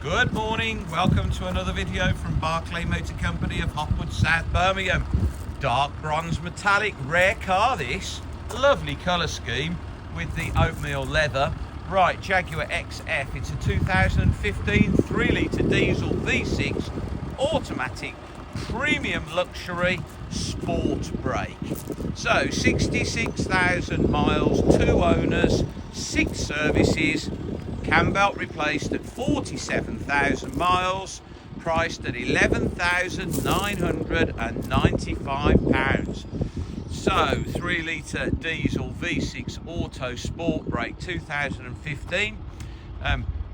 Good morning, welcome to another video from Barclay Motor Company of Hopwood, South Birmingham. Dark bronze metallic, rare car this. Lovely colour scheme with the oatmeal leather. Right, Jaguar XF, it's a 2015 3-litre diesel V6 automatic premium luxury Sportbrake. So 66,000 miles, 2 owners, 6 services. Cam belt replaced at 47,000 miles, priced at £11,995. So 3-litre diesel V6 auto Sportbrake 2015,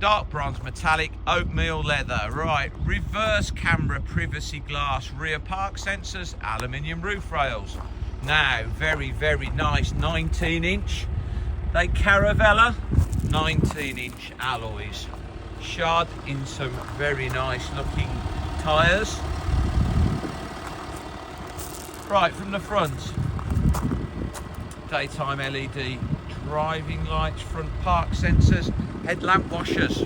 dark bronze metallic, oatmeal leather. Right, reverse camera, privacy glass, rear park sensors, aluminium roof rails. Now very nice 19-inch. They Caravella 19-inch alloys, shod in some very nice looking tyres. Right, from the front, daytime LED driving lights, front park sensors, headlamp washers,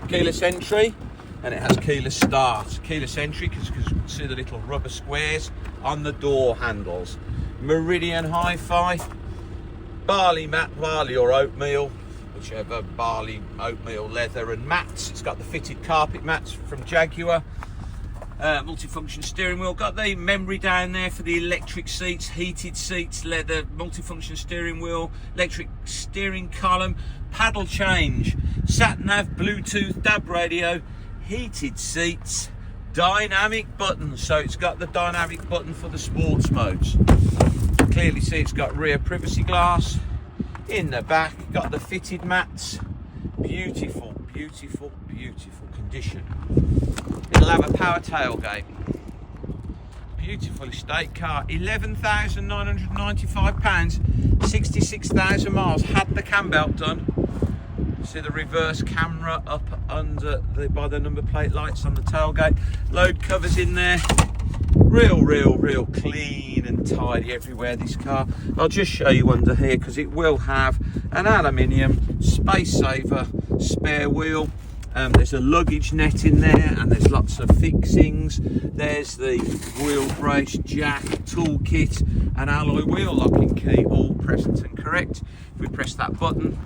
keyless entry, and it has keyless start. Keyless entry because you can see the little rubber squares on the door handles. Meridian Hi-Fi, barley mat, barley or oatmeal, whichever, barley, oatmeal, leather and mats. It's got the fitted carpet mats from Jaguar. Multifunction steering wheel, got the memory down there for the electric seats, heated seats, leather, multifunction steering wheel, electric steering column, paddle change, sat-nav, Bluetooth, DAB radio, heated seats, dynamic buttons. So it's got the dynamic button for the sports modes. Clearly see it's got rear privacy glass. In the back, got the fitted mats. Beautiful condition. It'll have a power tailgate. Beautiful estate car. £11,995, 66,000 miles. Had the cam belt done. See the reverse camera up under by the number plate lights on the tailgate. Load covers in there. Real clean and tidy everywhere, this car. I'll just show you under here because it will have an aluminium space saver spare wheel. There's a luggage net in there and there's lots of fixings. There's the wheel brace, jack, toolkit, and alloy wheel locking key, all present and correct. If we press that button,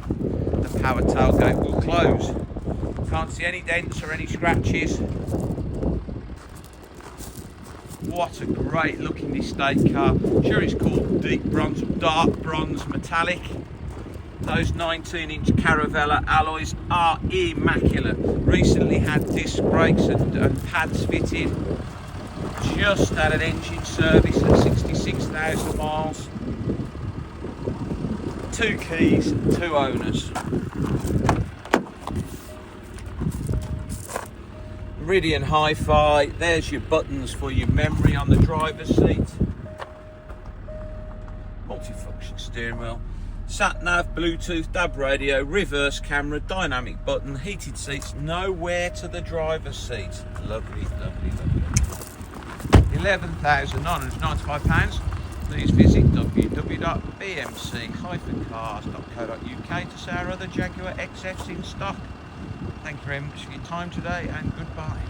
the power tailgate will close. Can't see any dents or any scratches. What a great looking estate car. Sure, it's called dark bronze metallic. Those 19-inch Caravella alloys are immaculate. Recently had disc brakes and pads fitted. Just had an engine service at 66,000 miles. 2 keys, 2 owners. Meridian Hi-Fi, there's your buttons for your memory on the driver's seat. Multifunction steering wheel, sat-nav, Bluetooth, DAB radio, reverse camera, dynamic button, heated seats, nowhere to the driver's seat. Lovely. £11,995. Please visit www.bmc-cars.co.uk to see our other Jaguar XFs in stock. Thank you very much for your time today and goodbye.